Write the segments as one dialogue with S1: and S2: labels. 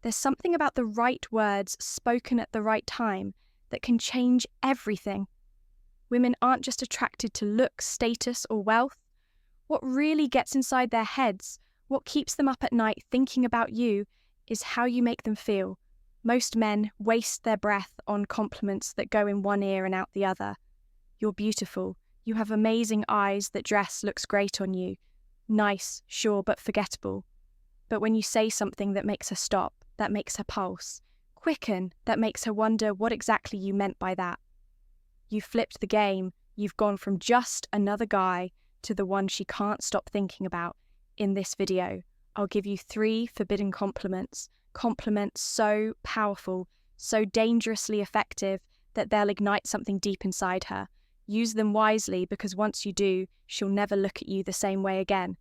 S1: There's something about the right words spoken at the right time that can change everything. Women aren't just attracted to looks, status, or wealth. What really gets inside their heads, what keeps them up at night thinking about you, is how you make them feel. Most men waste their breath on compliments that go in one ear and out the other. You're beautiful. You have amazing eyes. That dress looks great on you. Nice, sure, but forgettable. But when you say something that makes her stop, that makes her pulse, quicken, that makes her wonder what exactly you meant by that. You've flipped the game. You've gone from just another guy to the one she can't stop thinking about. In this video, I'll give you 3 forbidden compliments. Compliments so powerful, so dangerously effective that they'll ignite something deep inside her. Use them wisely, because once you do, she'll never look at you the same way again.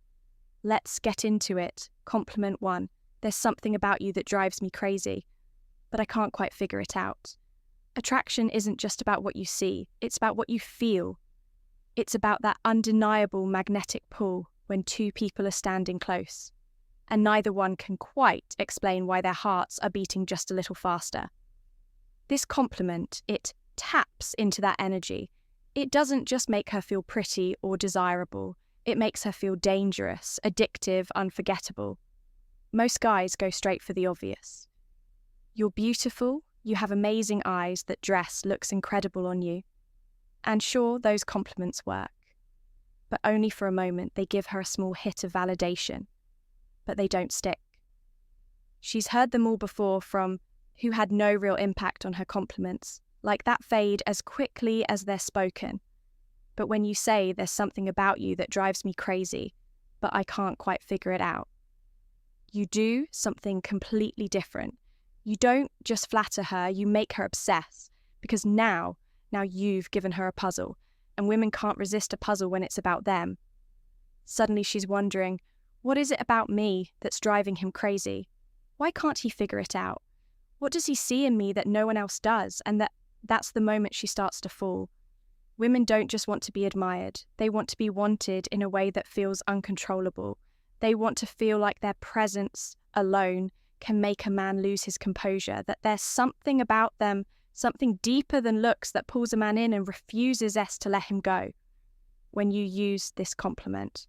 S1: Let's get into it. Compliment 1. There's something about you that drives me crazy, but I can't quite figure it out. Attraction isn't just about what you see, it's about what you feel. It's about that undeniable magnetic pull when 2 people are standing close, and neither one can quite explain why their hearts are beating just a little faster. This compliment, it taps into that energy. It doesn't just make her feel pretty or desirable, it makes her feel dangerous, addictive, unforgettable. Most guys go straight for the obvious. You're beautiful, you have amazing eyes, that dress looks incredible on you. And sure, those compliments work. But only for a moment. They give her a small hit of validation. But they don't stick. She's heard them all before from who had no real impact on her compliments, like that fade as quickly as they're spoken. But when you say there's something about you that drives me crazy, but I can't quite figure it out, you do something completely different. You don't just flatter her, you make her obsess, because now you've given her a puzzle, and women can't resist a puzzle when it's about them. Suddenly she's wondering, what is it about me that's driving him crazy? Why can't he figure it out? What does he see in me that no one else does? And that's the moment she starts to fall. Women don't just want to be admired, they want to be wanted in a way that feels uncontrollable. They want to feel like their presence alone can make a man lose his composure, that there's something about them, something deeper than looks, that pulls a man in and refuses to let him go. When you use this compliment,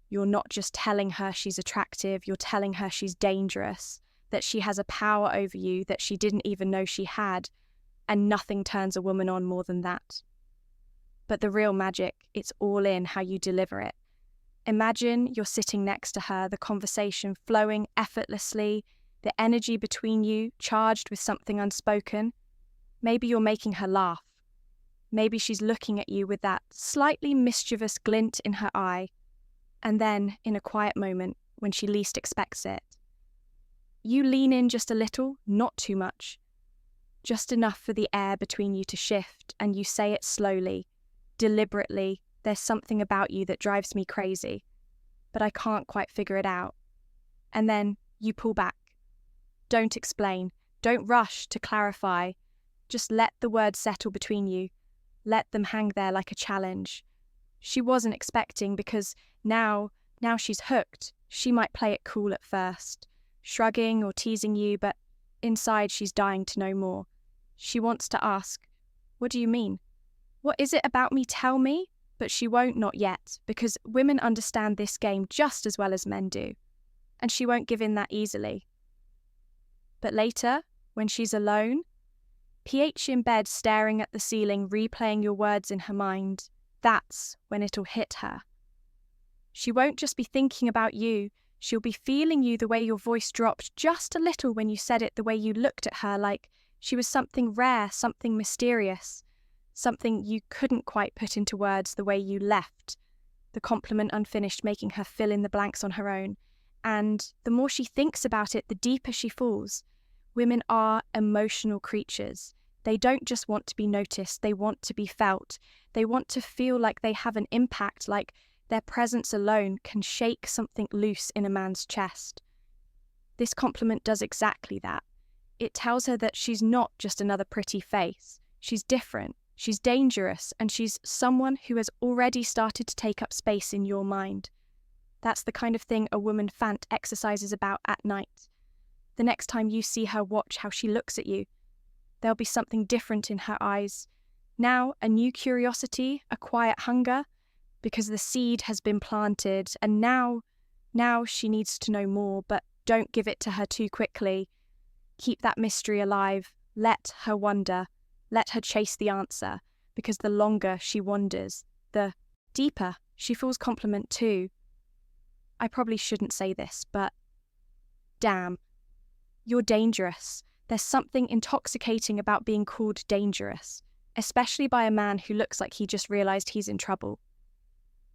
S1: you're not just telling her she's attractive, you're telling her she's dangerous, that she has a power over you that she didn't even know she had, and nothing turns a woman on more than that. But the real magic, it's all in how you deliver it. Imagine you're sitting next to her, the conversation flowing effortlessly, the energy between you charged with something unspoken. Maybe you're making her laugh. Maybe she's looking at you with that slightly mischievous glint in her eye. And then, in a quiet moment, when she least expects it, you lean in just a little, not too much, just enough for the air between you to shift, and you say it slowly, deliberately. There's something about you that drives me crazy, but I can't quite figure it out. And then you pull back. Don't explain. Don't rush to clarify. Just let the words settle between you. Let them hang there like a challenge. She wasn't expecting, because now she's hooked. She might play it cool at first, shrugging or teasing you, but inside she's dying to know more. She wants to ask, what do you mean? What is it about me? Tell me. But she won't, not yet, because women understand this game just as well as men do, and she won't give in that easily. But later, when she's alone, PH in bed staring at the ceiling, replaying your words in her mind, that's when it'll hit her. She won't just be thinking about you, she'll be feeling you, the way your voice dropped just a little when you said it, the way you looked at her like she was something rare, something mysterious. Something you couldn't quite put into words, the way you left the compliment unfinished, making her fill in the blanks on her own. And the more she thinks about it, the deeper she falls. Women are emotional creatures. They don't just want to be noticed, they want to be felt. They want to feel like they have an impact, like their presence alone can shake something loose in a man's chest. This compliment does exactly that. It tells her that she's not just another pretty face. She's different. She's dangerous, and she's someone who has already started to take up space in your mind. That's the kind of thing a woman exercises about at night. The next time you see her, watch how she looks at you. There'll be something different in her eyes. Now, a new curiosity, a quiet hunger, because the seed has been planted, and now she needs to know more, but don't give it to her too quickly. Keep that mystery alive. Let her wonder. Let her chase the answer, because the longer she wanders, the deeper she feels compliment too. I probably shouldn't say this, but damn, you're dangerous. There's something intoxicating about being called dangerous, especially by a man who looks like he just realized he's in trouble.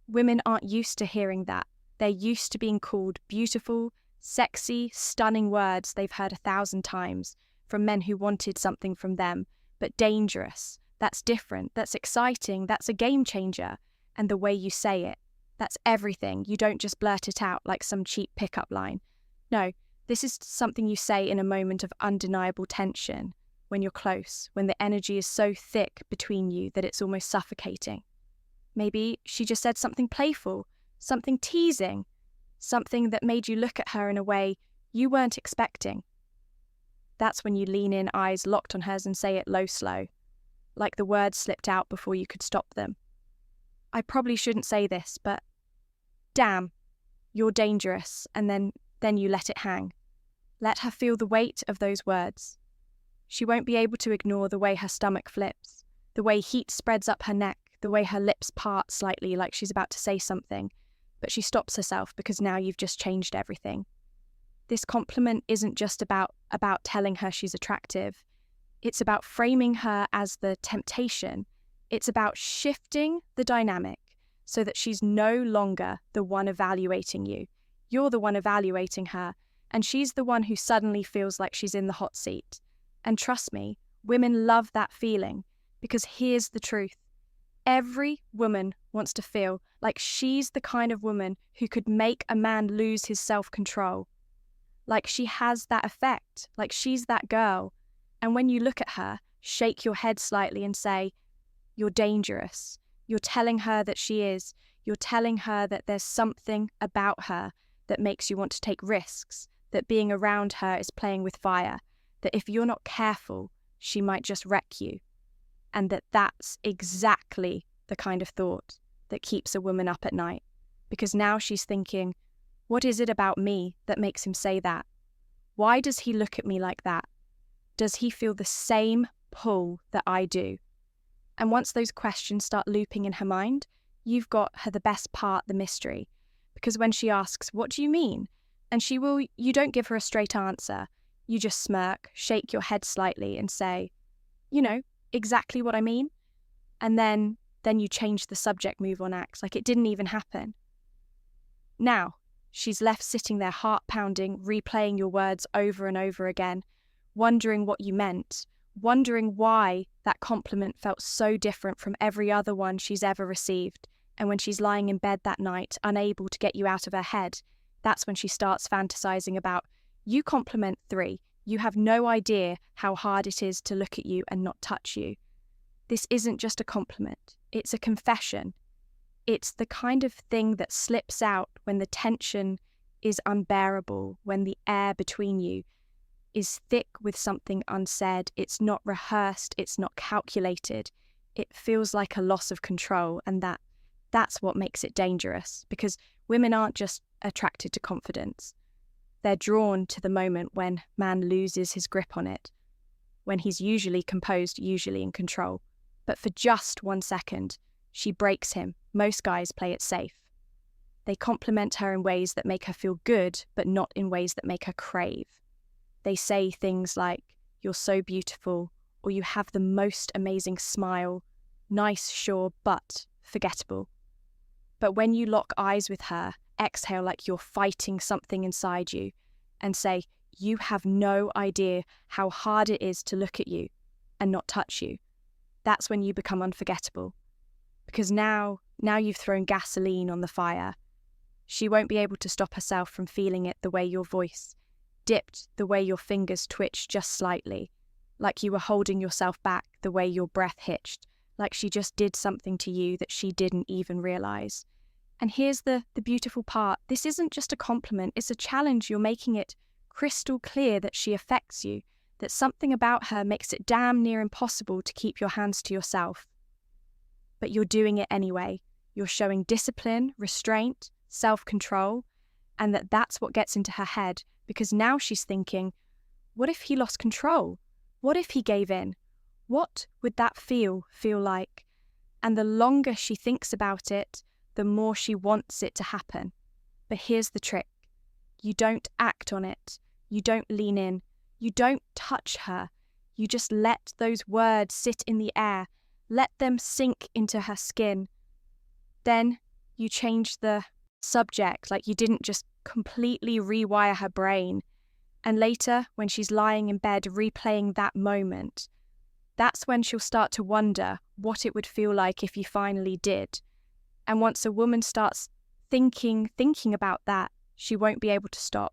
S1: Women aren't used to hearing that. They're used to being called beautiful, sexy, stunning words they've heard 1,000 times from men who wanted something from them, but dangerous. That's different, that's exciting, that's a game changer. And the way you say it, that's everything. You don't just blurt it out like some cheap pickup line. No, this is something you say in a moment of undeniable tension, when you're close, when the energy is so thick between you that it's almost suffocating. Maybe she just said something playful, something teasing, something that made you look at her in a way you weren't expecting. That's when you lean in, eyes locked on hers, and say it low, slow, like the words slipped out before you could stop them. I probably shouldn't say this, but damn, you're dangerous, and then you let it hang. Let her feel the weight of those words. She won't be able to ignore the way her stomach flips, the way heat spreads up her neck, the way her lips part slightly like she's about to say something, but she stops herself because now you've just changed everything. This compliment isn't just about telling her she's attractive. It's about framing her as the temptation. It's about shifting the dynamic so that she's no longer the one evaluating you. You're the one evaluating her, and she's the one who suddenly feels like she's in the hot seat. And trust me, women love that feeling, because here's the truth. Every woman wants to feel like she's the kind of woman who could make a man lose his self-control. Like she has that effect, like she's that girl. And when you look at her, shake your head slightly and say, you're dangerous. You're telling her that she is. You're telling her that there's something about her that makes you want to take risks, that being around her is playing with fire, that if you're not careful, she might just wreck you. And that's exactly the kind of thought that keeps a woman up at night. Because now she's thinking, what is it about me that makes him say that? Why does he look at me like that? Does he feel the same pull that I do? And once those questions start looping in her mind, you've got her the best part, the mystery. Because when she asks, what do you mean? And you don't give her a straight answer. You just smirk, shake your head slightly and say, exactly what I mean. And then you change the subject, move on, act like it didn't even happen. Now, she's left sitting there, heart pounding, replaying your words over and over again, wondering what you meant, wondering why that compliment felt so different from every other one she's ever received. And when she's lying in bed that night, unable to get you out of her head, that's when she starts fantasizing about, you compliment 3. You have no idea how hard it is to look at you and not touch you. This isn't just a compliment, it's a confession. It's the kind of thing that slips out when the tension is unbearable, when the air between you is thick with something unsaid. It's not rehearsed, it's not calculated. It feels like a loss of control, and that's what makes it dangerous, because women aren't just attracted to confidence. They're drawn to the moment when man loses his grip on it, when he's usually composed, usually in control. But for just 1 second, she breaks him. Most guys play it safe. They compliment her in ways that make her feel good, but not in ways that make her crave. They say things like, you're so beautiful, or you have the most amazing smile, nice, sure, but forgettable. But when you lock eyes with her, exhale like you're fighting something inside you, and say, you have no idea how hard it is to look at you and not touch you. That's when you become unforgettable. Because now you've thrown gasoline on the fire. She won't be able to stop herself from feeling it the way your voice dipped, the way your fingers twitched just slightly, like you were holding yourself back, the way your breath hitched, like she just did something to you that she didn't even realize. And here's the beautiful part. This isn't just a compliment, it's a challenge. You're making it crystal clear that she affects you, that something about her makes it damn near impossible to keep your hands to yourself. But you're doing it anyway. You're showing discipline, restraint, self-control, and that's what gets into her head, because now she's thinking, what if he lost control? What if he gave in? What would that feel like? And the longer she thinks about it, the more she wants it to happen. But here's the trick. You don't act on it. You don't lean in. You don't touch her. You just let those words sit in the air. Let them sink into her skin. Then you change the subject, like you didn't just completely rewire her brain. And later, when she's lying in bed replaying that moment, that's when she'll start to wonder what it would feel like if you finally did. And once a woman starts thinking about that, she won't be able to stop.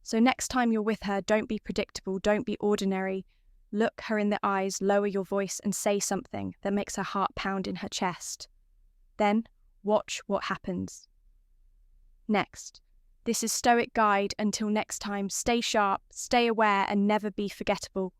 S1: So next time you're with her, don't be predictable, don't be ordinary. Look her in the eyes, lower your voice, and say something that makes her heart pound in her chest. Then watch what happens. Next. This is Stoic Guide. Until next time, stay sharp, stay aware, and never be forgettable.